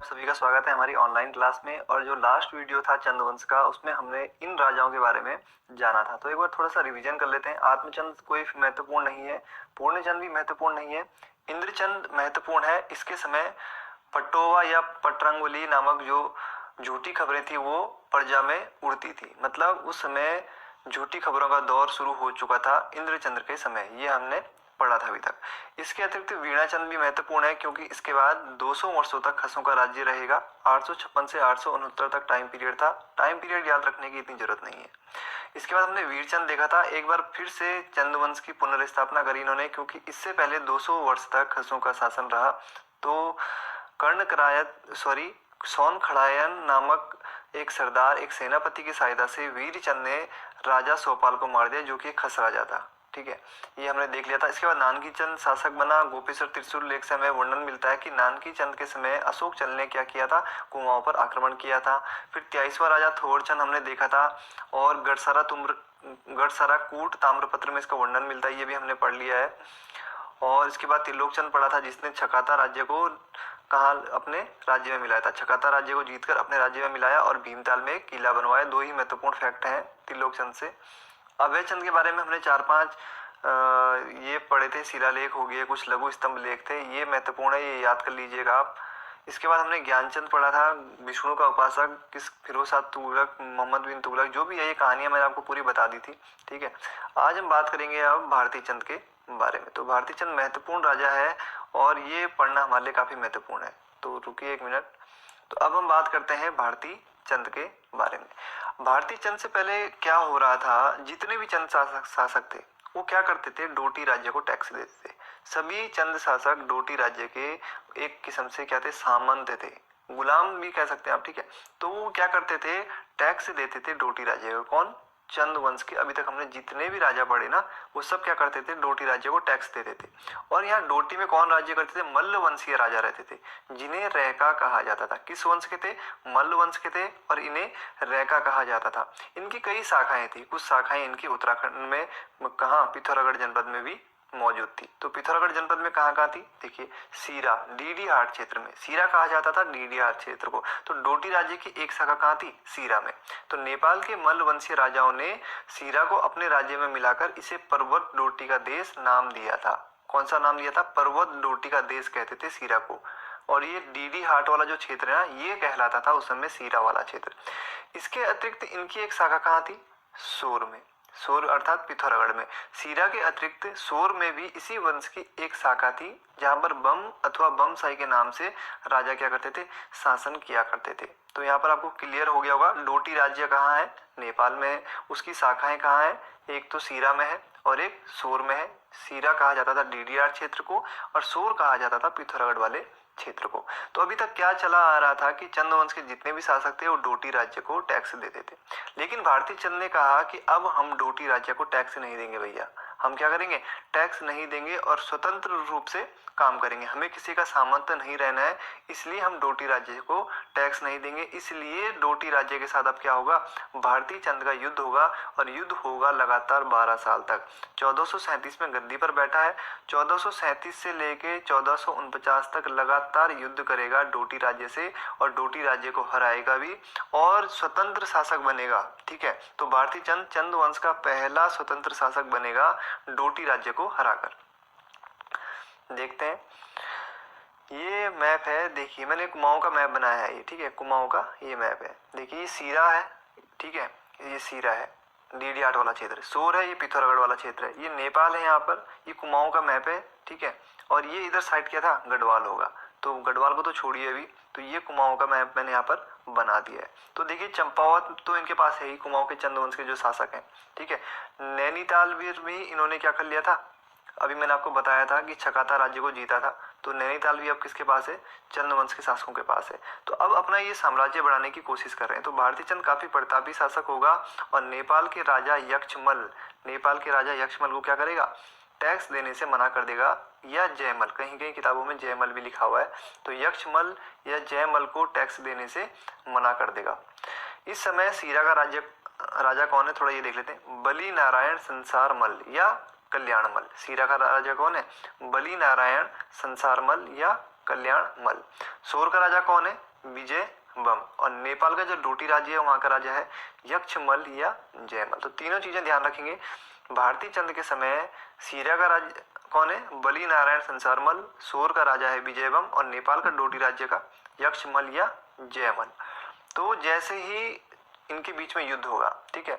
सभी का स्वागत है हमारी ऑनलाइन क्लास में। और जो लास्ट वीडियो था चंद्रवंश का, उसमें हमने इन राजाओं के बारे में जाना था। तो एक बार थोड़ा सा रिवीजन कर लेते हैं। आत्मचंद कोई महत्वपूर्ण नहीं है, पूर्णचंद भी महत्वपूर्ण नहीं है, इंद्रचंद महत्वपूर्ण है। इसके समय पटोवा या पटरंगुली नामक जो झूठी खबरें थी वो प्रजा में उड़ती थी। मतलब उस समय झूठी खबरों का दौर शुरू हो चुका था इंद्रचंद्र के समय, ये हमने पढ़ा था अभी तक। इसके अतिरिक्त वीणाचंद भी महत्वपूर्ण है, क्योंकि इसके बाद 200 वर्षों तक खसों का राज्य रहेगा। 856 से 869 तक टाइम पीरियड था। टाइम पीरियड याद रखने की इतनी जरूरत नहीं है। इसके बाद हमने वीरचंद देखा था। एक बार फिर से चंद्रवंश की पुनर्स्थापना करी इन्होंने, क्योंकि इससे पहले 200 वर्ष तक खसों का शासन रहा। तो सोन खड़ायन नामक एक सरदार, एक सेनापति की सहायता से वीरचंद ने राजा सोपाल को मार दिया, जो कि खस राजा था। ठीक है, ये हमने देख लिया था। इसके बाद नानकी चंद शासक बना। गोपेश्वर त्रिशूल लेख से हमें वर्णन मिलता है कि नानकी चंद के समय अशोक चंद ने क्या किया था, कुमाऊं पर आक्रमण किया था। फिर 23वां राजा थोरचंद हमने देखा था, और गढ़सरा कूट ताम्रपत्र में इसका वर्णन मिलता है, ये भी हमने पढ़ लिया है। और इसके बाद त्रिलोकचंद पढ़ा था, जिसने छकाता राज्य को कहा अपने राज्य में मिलाया था। छकाता राज्य को जीतकर अपने राज्य में मिलाया और भीमताल में एक किला बनवाया। दो ही महत्वपूर्ण फैक्ट हैं त्रिलोकचंद से। अभय चंद के बारे में हमने 4-5 ये पढ़े थे। शिलालेख हो गए, कुछ लघु स्तंभ लेख थे, ये महत्वपूर्ण है, ये याद कर लीजिएगा आप। इसके बाद हमने ज्ञानचंद पढ़ा था, विष्णु का उपासक, किस फिरोज तुगलक, मोहम्मद बिन तुगलक, जो भी है ये कहानियां मैंने आपको पूरी बता दी थी। ठीक है, आज हम बात करेंगे अब भारती चंद के बारे में। तो भारती चंद महत्वपूर्ण राजा है और ये पढ़ना हमारे लिए काफी महत्वपूर्ण है। तो रुकिए एक मिनट। तो अब हम बात करते हैं भारती चंद के बारे में। भारती चंद से पहले क्या हो रहा था, जितने भी चंद शासक थे वो क्या करते थे, डोटी राज्य को टैक्स देते थे। सभी चंद शासक डोटी राज्य के एक किस्म से क्या थे, सामंत थे, गुलाम भी कह सकते हैं आप। ठीक है, तो वो क्या करते थे, टैक्स देते थे डोटी राज्य को। कौन, चंद वंश के। अभी तक हमने जितने भी राजा पढ़े ना, वो सब क्या करते थे, डोटी राज्य को टैक्स देते थे। और यहाँ डोटी में कौन राज्य करते थे, मल्ल वंशीय राजा रहते थे, जिन्हें रैका कहा जाता था। किस वंश के थे, मल्ल वंश के थे, और इन्हें रैका कहा जाता था। इनकी कई शाखाएं थी, कुछ शाखाएं इनकी उत्तराखंड में, कहाँ, पिथौरागढ़ जनपद में भी मौजूद थी। तो पिथौरागढ़ जनपद में कहाँ थी, देखिए सीरा, डीडी हाट क्षेत्र में। सीरा कहा जाता था डीडी हाट क्षेत्र को। तो डोटी राज्य की एक शाखा कहाँ थी, सीरा में। तो नेपाल के मल्ल वंशीय राजाओं ने सीरा को अपने राज्य में मिलाकर इसे पर्वत डोटी का देश नाम दिया था। कौन सा नाम दिया था, पर्वत डोटी का देश कहते थे सीरा को। और ये डीडी हाट वाला जो क्षेत्र है ना, ये कहलाता था उस समय सीरा वाला क्षेत्र। इसके अतिरिक्त इनकी एक शाखा कहाँ थी, सोर में। सोर अर्थात पिथौरागढ़ में। सीरा के अतिरिक्त सोर में भी इसी वंश की एक शाखा थी, जहां पर बम अथवा बमसाई के नाम से राजा क्या करते थे, शासन किया करते थे। तो यहाँ पर आपको क्लियर हो गया होगा, डोटी राज्य कहाँ है, नेपाल में है। उसकी शाखाएं कहाँ है, एक तो सीरा में है और एक सोर में है। सीरा कहा जाता था डीडीआर क्षेत्र को, और सोर कहा जाता था पिथौरागढ़ वाले क्षेत्र को। तो अभी तक क्या चला आ रहा था कि चंद्रवंश के जितने भी शासक थे वो डोटी राज्य को टैक्स देते थे। लेकिन भारती चंद ने कहा कि अब हम डोटी राज्य को टैक्स नहीं देंगे भैया, हम क्या करेंगे, टैक्स नहीं देंगे और स्वतंत्र रूप से काम करेंगे। हमें किसी का सामंत नहीं रहना है, इसलिए हम डोटी राज्य को टैक्स नहीं देंगे। इसलिए डोटी राज्य के साथ अब क्या होगा, भारती चंद का युद्ध होगा, और युद्ध होगा लगातार 12 साल तक। 1437 में गद्दी पर बैठा है, 1437 से लेके 1449 तक लगातार युद्ध करेगा डोटी राज्य से, और डोटी राज्य को हराएगा भी और स्वतंत्र शासक बनेगा। ठीक है, तो भारती चंद चंद्रवंश का पहला स्वतंत्र शासक बनेगा डोटी राज्य को हराकर। देखते हैं, ये मैप है, देखिए मैंने कुमाऊं का मैप बनाया है ये। ठीक है, कुमाऊं का ये मैप है। देखिए ये सीरा है, ठीक है, ये सीरा है, डीडी आठ वाला क्षेत्र। सोर है, ये पिथौरागढ़ वाला क्षेत्र है। ये नेपाल है यहाँ पर, ये कुमाऊं का मैप है। ठीक है, और ये इधर साइड क्या था, गढ़वाल होगा। तो गढ़वाल को तो छोड़िए अभी, तो ये कुमाऊं का मैप मैंने यहाँ पर बना दिया है। तो देखिए चंपावत तो इनके पास है ही, कुमाऊं के चंद्रवंश के जो शासक हैं। ठीक है, नैनीताल भी इन्होंने क्या कर लिया था, अभी मैंने आपको बताया था कि छकाता राज्य को जीता था। तो नैनीताल भी अब किसके पास है, चंद्रवंश के शासकों के पास है। तो अब अपना ये साम्राज्य बढ़ाने की कोशिश कर रहे हैं। तो भारती चंद काफी प्रतापी शासक होगा, और नेपाल के राजा यक्षमल को क्या करेगा, टैक्स देने से मना कर देगा, या जयमल, कहीं कहीं किताबों में जयमल भी लिखा हुआ है। तो यक्षमल या जयमल को टैक्स देने से मना कर देगा। इस समय सीरा का राजा कौन है, थोड़ा ये देख लेते हैं। बली नारायण संसारमल या कल्याणमल। सीरा का राजा कौन है, बली नारायण संसारमल या कल्याणमल। सोर का राजा कौन है, विजयबम, और नेपाल का जो डोटी राज्य है वहाँ का राजा है यक्षमल या जयमल। तो तीनों चीजें ध्यान रखेंगे। भारती चंद के समय सीरा का राज्य कौन है? बली नारायण संसारमल, सोर का राजा है विजयबम, और नेपाल का डोटी राज्य का यक्षमल या जयमल। तो जैसे ही इनके बीच में युद्ध होगा, ठीक है,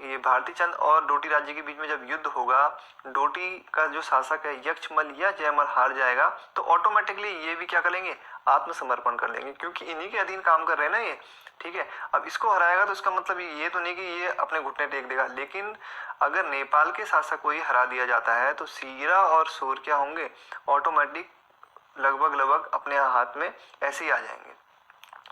ये भारती चंद और डोटी राज्य के बीच में जब युद्ध होगा, डोटी का जो शासक है यक्षमल या जयमल हार जाएगा, तो ऑटोमेटिकली ये भी क्या करेंगे? आत्मसमर्पण कर लेंगे, क्योंकि इन्हीं के अधीन काम कर रहे हैं ना ये, ठीक है। अब इसको हराएगा तो इसका मतलब ये तो नहीं कि ये अपने घुटने टेक देगा, लेकिन अगर नेपाल के शासक को ही हरा दिया जाता है तो सीरा और सोर क्या होंगे? ऑटोमेटिक लगभग अपने हाथ में ऐसे ही आ जाएंगे।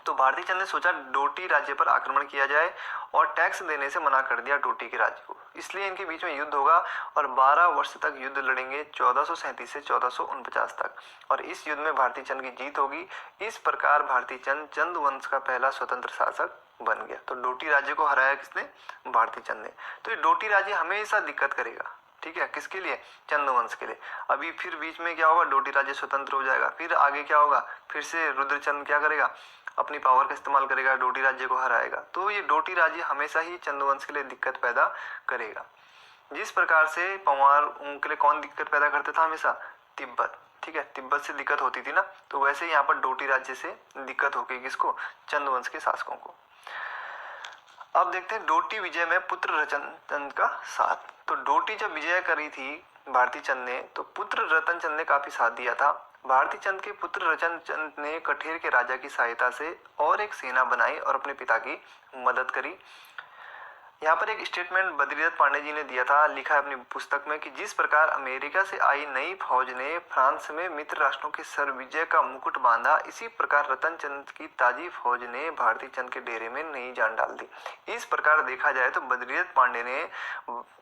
तो भारती चंद ने सोचा डोटी राज्य पर आक्रमण किया जाए और टैक्स देने से मना कर दिया डोटी के राज्य को। इसलिए इनके बीच में युद्ध होगा और 12 वर्ष तक युद्ध लड़ेंगे, 1437 से 1449 तक, और इस युद्ध में भारती चंद की जीत होगी। इस प्रकार भारती चंद चंद वंश का पहला स्वतंत्र शासक बन गया। तो डोटी राज्य को हराया किसने? भारती चंद ने। तो ये डोटी राज्य हमेशा दिक्कत करेगा, ठीक है, किसके लिए? चंद्रवंश के लिए। अभी फिर बीच में क्या होगा? डोटी राज्य स्वतंत्र हो जाएगा, फिर आगे क्या होगा? फिर से रुद्रचंद क्या करेगा? अपनी पावर का इस्तेमाल करेगा, डोटी राज्य को हराएगा। तो ये डोटी राज्य हमेशा ही चंद्रवंश के लिए दिक्कत पैदा करेगा। जिस प्रकार से पंवार के लिए कौन दिक्कत पैदा करता था? हमेशा तिब्बत, ठीक है, तिब्बत से दिक्कत होती थी ना, तो वैसे यहाँ पर डोटी राज्य से दिक्कत होगी किसको? चंद्रवंश के शासकों को। अब देखते हैं डोटी विजय में पुत्र रतन चंद का साथ। तो डोटी जब विजय करी थी भारती चंद ने, तो पुत्र रतन चंद ने काफी साथ दिया था। भारती चंद के पुत्र रतन चंद ने कठेर के राजा की सहायता से और एक सेना बनाई और अपने पिता की मदद करी। यहाँ पर एक स्टेटमेंट बद्रीदत्त पांडे जी ने दिया था, लिखा है अपनी पुस्तक में, कि जिस प्रकार अमेरिका से आई नई फौज ने फ्रांस में मित्र राष्ट्रों के सर विजय का मुकुट बांधा, इसी प्रकार रतन चंद की ताजी फौज ने भारती चंद के डेरे में नई जान डाल दी। इस प्रकार देखा जाए तो बद्रीदत्त पांडे ने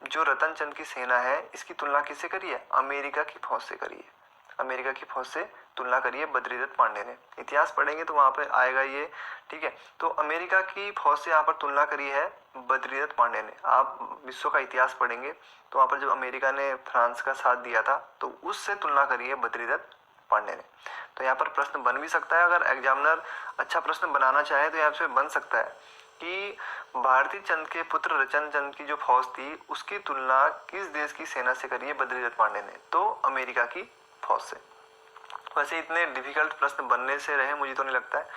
जो रतन चंद की सेना है इसकी तुलना किससे करी है? अमेरिका की फौज से करी है। अमेरिका की फौज से तुलना करी है बद्रीदत्त पांडे ने। इतिहास पढ़ेंगे तो वहां पे आएगा ये, ठीक है। तो अमेरिका की फौज से यहाँ पर तुलना करी है बद्रीदत्त पांडे ने। आप विश्व का इतिहास पढ़ेंगे तो वहां पर जब अमेरिका ने फ्रांस का साथ दिया था तो उससे तुलना करी है बद्रीदत्त पांडे ने। तो यहाँ पर प्रश्न बन भी सकता है, अगर एग्जामिनर अच्छा प्रश्न बनाना चाहे तो यहाँ से बन सकता है कि भारती चंद के पुत्र रतन चंद की जो फौज थी उसकी तुलना किस देश की सेना से करी है बद्रीदत्त पांडे ने? तो अमेरिका की फौज से। वैसे इतने डिफिकल्ट प्रश्न बनने से रहे मुझे तो नहीं लगता है,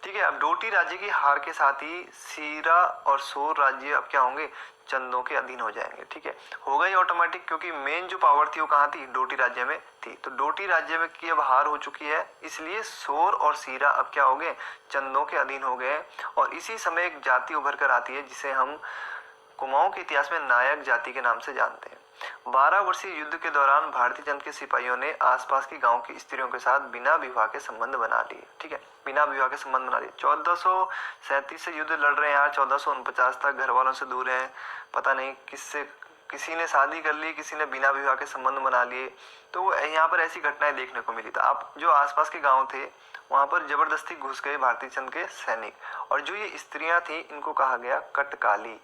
ठीक है। अब डोटी राज्य की हार के साथ ही सीरा और सोर राज्य अब क्या होंगे? चंदों के अधीन हो जाएंगे, ठीक है। होगा ही ऑटोमेटिक, क्योंकि मेन जो पावर थी वो कहाँ थी? डोटी राज्य में थी। तो डोटी राज्य में की अब हार हो चुकी है, इसलिए सोर और सीरा अब क्या हो गए? चंदों के अधीन हो गए। और इसी समय एक जाति उभर कर आती है जिसे हम कुमाऊं के इतिहास में नायक जाति के नाम से जानते हैं। 12 वर्षीय युद्ध के दौरान भारती चंद के सिपाहियों ने आसपास के गांव की स्त्रियों के साथ बिना विवाह के संबंध बना लिए, ठीक है, बिना विवाह के संबंध बना लिए। 1437 से युद्ध लड़ रहे हैं यार, 1449 तक घर वालों से दूर हैं, पता नहीं किसी ने शादी कर ली, किसी ने बिना विवाह के संबंध बना लिए। तो यहाँ पर ऐसी घटनाएं देखने को मिली। तो आप जो आसपास के गाँव थे वहां पर जबरदस्ती घुस गए भारती चंद के सैनिक, और जो ये स्त्रियां थी इनको कहा गया कटकाली।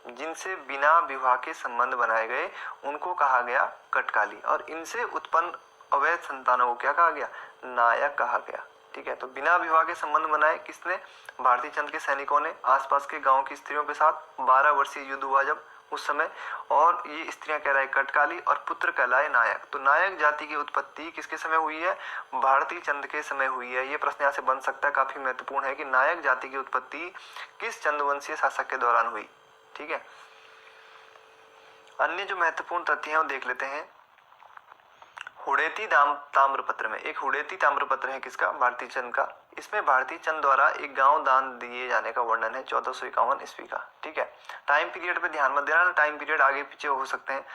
जिनसे बिना विवाह के संबंध बनाए गए उनको कहा गया कटकाली, और इनसे उत्पन्न अवैध संतानों को क्या कहा गया? नायक कहा गया, ठीक है। तो बिना विवाह के संबंध बनाए किसने? भारती चंद के सैनिकों ने आसपास के गांव की स्त्रियों के साथ। 12 वर्षीय युद्ध हुआ जब उस समय, और ये स्त्रियां कहलाए कटकाली और पुत्र कहलाए नायक। तो नायक जाति की उत्पत्ति किसके समय हुई है? भारती चंद के समय हुई है। ये प्रश्न यहाँ से बन सकता है, काफी महत्वपूर्ण है कि नायक जाति की उत्पत्ति किस चंद्रवंशीय शासक के दौरान हुई, ठीक है। अन्य जो महत्वपूर्ण तथ्य हैं वो देख लेते हैं। हुड़ेती ताम्रपत्र में, एक हुड़ेती ताम्रपत्र है किसका? भारती चंद का। इसमें भारती चंद द्वारा एक गांव दान दिए जाने का वर्णन है 1451 ईस्वी का, ठीक है। टाइम पीरियड पे ध्यान मत देना, टाइम पीरियड आगे पीछे हो सकते हैं।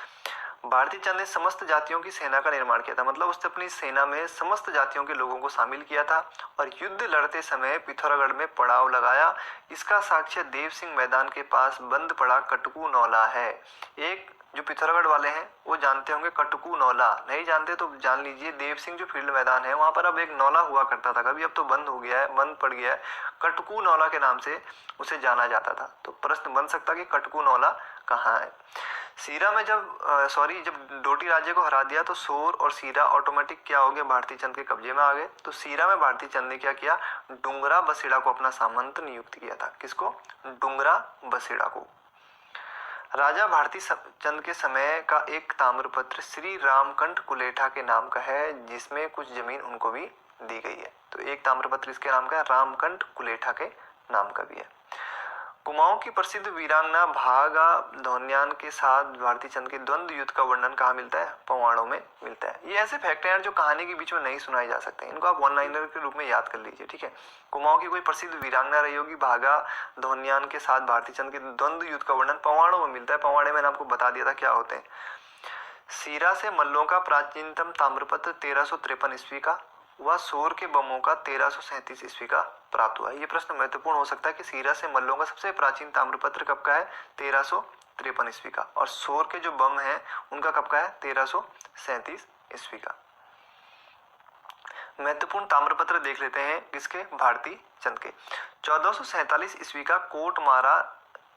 भारती चंद ने समस्त जातियों की सेना का निर्माण किया था, मतलब उसने अपनी सेना में समस्त जातियों के लोगों को शामिल किया था और युद्ध लड़ते समय पिथौरागढ़ में पड़ाव लगाया। इसका साक्ष्य देव सिंह मैदान के पास बंद पड़ा कटकू नौला है। एक जो पिथौरागढ़ वाले हैं वो जानते होंगे कटकू नौला, नहीं जानते तो जान लीजिए। देव सिंह जो फील्ड मैदान है वहां पर अब एक नौला हुआ करता था कभी, अब तो बंद हो गया है, बंद पड़ गया है। कटकू नौला के नाम से उसे जाना जाता था। तो प्रश्न बन सकता है कि कटकू नौला कहाँ है। सीरा में जब डोटी राज्य को हरा दिया तो सोर और सीरा ऑटोमेटिक क्या हो गया, भारती चंद के कब्जे में आ गए। तो सीरा में भारती चंद ने क्या किया, डुंगरा बसेड़ा को अपना सामंत नियुक्त किया था। किसको, डुंगरा बसेड़ा को। राजा भारती चंद के समय का एक ताम्रपत्र श्री रामकंठ कुलेठा के नाम का है, जिसमें कुछ जमीन उनको भी दी गई है। तो एक ताम्रपत्र इसके नाम का है, रामकंठ कुलेठा के नाम का भी है। कुमाऊं की प्रसिद्ध वीरांगना भागा धौन्यान के साथ भारती चंद के द्वंद्व युद्ध का वर्णन कहाँ मिलता है, पवाड़ों में मिलता है। ये ऐसे फैक्ट हैं जो कहानी के बीच में नहीं सुनाए जा सकते, इनको आप वन लाइनर के रूप में याद कर लीजिए, ठीक है। कुमाऊं की कोई प्रसिद्ध वीरांगना रही होगी भागा धौन्यान के साथ भारती चंद के द्वंद्व युद्ध का वर्णन पवाड़ों में मिलता है। पवाड़े मैंने आपको बता दिया था क्या होते हैं। सीरा से मल्लों का प्राचीनतम ताम्रपत्र 1353 ईस्वी का व सोर के बमों का 1337 ईस्वी का प्राप्त हुआ है। ये प्रश्न महत्वपूर्ण हो सकता है कि सीरा से मल्लों का सबसे प्राचीन ताम्रपत्र कब का है, 1353 ईस्वी का, और सोर के जो बम हैं उनका कब का है, 1337 ईस्वी का। महत्वपूर्ण ताम्रपत्र देख लेते हैं किसके, भारती चंद के। 1447 ईस्वी का कोटमारा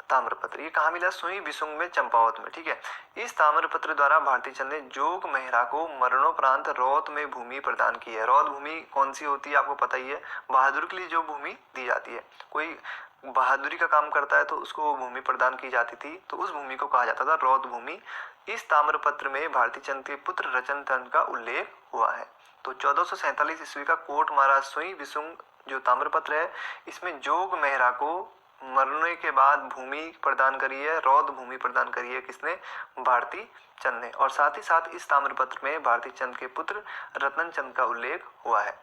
ताम्रपत्र, ये कहाँ मिला, सुई बिसुंग में चंपावत में, ठीक है। इस ताम्रपत्र द्वारा भारती चंद ने जोग मेहरा को मरणोपरांत रौत में भूमि प्रदान की है। रौत भूमि कौन सी होती है आपको पता ही है, बहादुर के लिए जो भूमि दी जाती है, कोई बहादुरी का काम करता है तो उसको वो भूमि प्रदान की जाती थी, तो उस भूमि को कहा जाता था रौत भूमि। इस ताम्रपत्र में भारती चंद के पुत्र रतन चंद का उल्लेख हुआ है। तो 1447 ईस्वी का कोटमारा सुई बिसुंग जो ताम्रपत्र है, इसमें जोग मेहरा को मरने के बाद भूमि प्रदान करी है, रौद भूमि प्रदान करी है किसने, भारती चंद ने। और साथ ही साथ इस ताम्रपत्र में भारती चंद के पुत्र रतन चंद का उल्लेख हुआ है।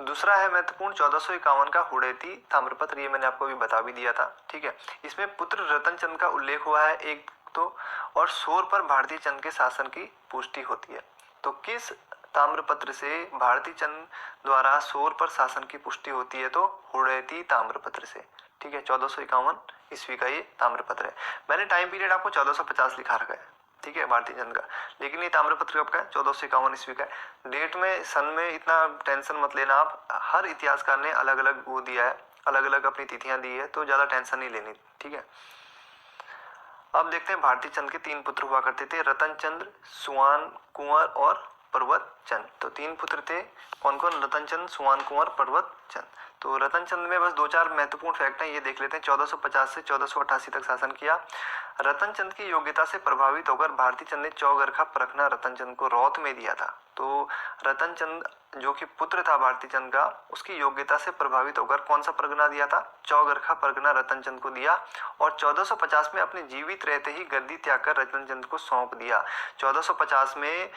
दूसरा है महत्वपूर्ण 1451 का हुड़ैती ताम्रपत्र, ये मैंने आपको अभी बता भी दिया था, ठीक है। इसमें पुत्र रतन चंद का उल्लेख हुआ है एक तो, और सोर पर भारती चंद के शासन की पुष्टि होती है। तो किस ताम्रपत्र से भारती चंद द्वारा सोर पर शासन की पुष्टि होती है, तो हुड़ैती ताम्रपत्र से, ठीक है। 1451 ईस्वी का ये ताम्रपत्र है। मैंने टाइम पीरियड आपको 1450 लिखा रखा है, ठीक है, भारती चंद का, लेकिन ये ताम्रपत्र कब का है, 1451 ईस्वी का है। डेट में सन में इतना टेंशन मत लेना आप, हर इतिहासकार ने अलग अलग वो दिया है, अलग अलग अपनी तिथियां दी है, तो ज्यादा टेंशन नहीं लेनी, ठीक है। अब देखते हैं भारती चंद के 3 पुत्र हुआ करते थे, रतन चंद्र, सुवान कुंवर और पर्वत चंद। तो 3 पुत्र थे, कौन कौन, रतन चंद, सुवान कुंवर, पर्वत चंद। तो रतन चंद में बस 2-4 महत्वपूर्ण फैक्ट हैं, ये देख लेते हैं। 1450 से 1488 तक शासन किया। रतन चंद की योग्यता से प्रभावित होकर भारती चंद ने चौगरखा परगना रतन चंद को रौत में दिया था। तो रतन चंद जो कि पुत्र था भारती चंद का, उसकी योग्यता से प्रभावित होकर कौन सा परगना दिया था, चौगरखा परगना रतन चंद को दिया। और 1450 में अपने जीवित रहते ही गद्दी त्याग कर रतन चंद को सौंप दिया। 1450 में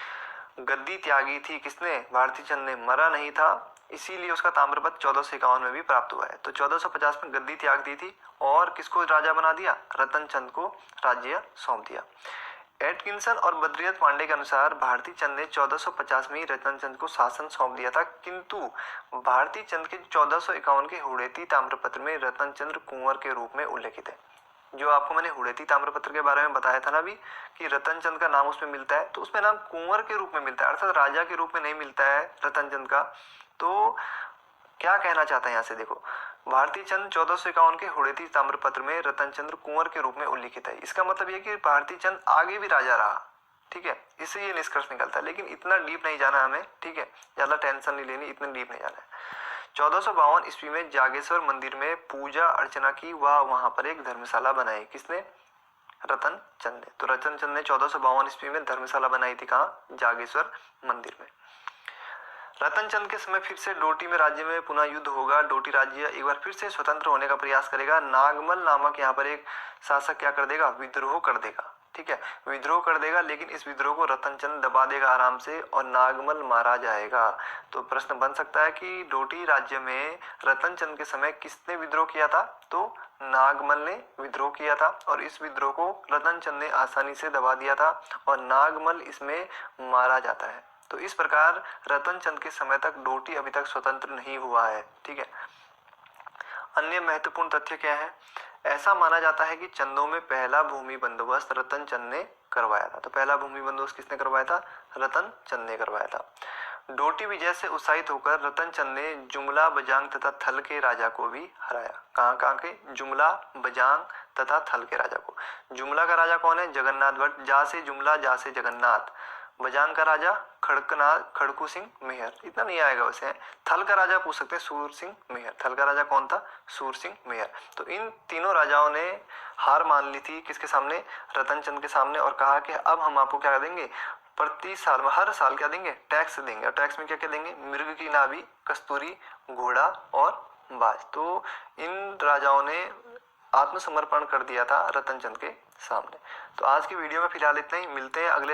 गद्दी त्यागी थी किसने, भारती चंद ने, मरा नहीं था, इसीलिए उसका ताम्रपत्र 1451 में भी प्राप्त हुआ है। तो 1450 में गद्दी त्याग दी थी और किसको राजा बना दिया, रतन चंद को राज्य सौंप दिया। एटकिंसन और बद्रियत पांडे के अनुसार भारती चंद ने 1450 में ही रतन चंद को शासन सौंप दिया था, किंतु भारती चंद के 1451 के हुड़ैती ताम्रपत्र में रतन चंद्र कुंवर के रूप में उल्लेखित है। जो आपको मैंने हुड़ैती ताम्रपत्र के बारे में बताया था ना अभी, कि रतन चंद का नाम उसमें मिलता है, तो उसमें नाम कुंवर के रूप में मिलता है, अर्थात राजा के रूप में नहीं मिलता है रतन चंद का। तो क्या कहना चाहता है यहाँ से, देखो, भारती चंद 1451 के हुड़ैती ताम्रपत्र में रतन चंद्र कुंवर के रूप में उल्लिखित है। इसका मतलब यह कि भारती चंद आगे भी राजा रहा, ठीक है, इससे ये निष्कर्ष निकलता है। लेकिन इतना डीप नहीं जाना हमें, ठीक है, ज्यादा टेंशन नहीं लेनी, इतना डीप नहीं जाना है। 1452 ईस्वी में जागेश्वर मंदिर में पूजा अर्चना की व वहां पर एक धर्मशाला बनाई, किसने, रतन चंद ने। तो रतन चंद ने 1452 ईस्वी में धर्मशाला बनाई थी, कहाँ, जागेश्वर मंदिर में। रतन चंद के समय फिर से डोटी में राज्य में पुनः युद्ध होगा। डोटी राज्य एक बार फिर से स्वतंत्र होने का प्रयास करेगा। नागमल नामक यहाँ पर एक शासक क्या कर देगा, विद्रोह कर देगा, ठीक है, विद्रोह कर देगा, लेकिन इस विद्रोह को रतन चंद दबा देगा आराम से और नागमल मारा जाएगा। तो प्रश्न बन सकता है कि डोटी राज्य में रतन चंद के समय किसने विद्रोह किया था, तो नागमल ने विद्रोह किया था, और इस विद्रोह को रतन चंद ने आसानी से दबा दिया था और नागमल इसमें मारा जाता है। तो इस प्रकार रतन चंद के समय तक डोटी अभी तक स्वतंत्र नहीं हुआ है, ठीक है। अन्य महत्वपूर्ण तथ्य क्या है, ऐसा माना जाता है कि चंदों में पहला भूमि बंदोबस्त रतन चंद ने करवाया था। तो पहला भूमि बंदोबस्त किसने करवाया था, रतन चंद ने करवाया था। डोटी विजय से उत्साहित होकर रतनचंद ने जुमला, बजांग तथा थल के राजा को भी हराया। कहाँ के? जुमला, बजांग तथा थल के राजा को। जुमला का राजा कौन है? जगन्नाथ भट्ट। जा से जुमला, जा से जगन्नाथ। बजांग का राजा खड़कू सिंह मेहर। इतना नहीं आएगा वैसे। थल का राजा पूछ सकते हैं, सूर सिंह मेहर। थल का राजा कौन था? सूर सिंह मेहर। तो इन तीनों राजाओं ने हार मान ली थी किसके सामने? रतनचंद के सामने, और कहा कि अब हम आपको क्या देंगे, प्रति साल में हर साल क्या देंगे? टैक्स देंगे। और टैक्स में क्या क्या देंगे? मृग की नाभि, कस्तूरी, घोड़ा और बाज। तो इन राजाओं ने आत्मसमर्पण कर दिया था रतनचंद के सामने। तो आज की वीडियो में फिलहाल इतना ही। मिलते हैं अगले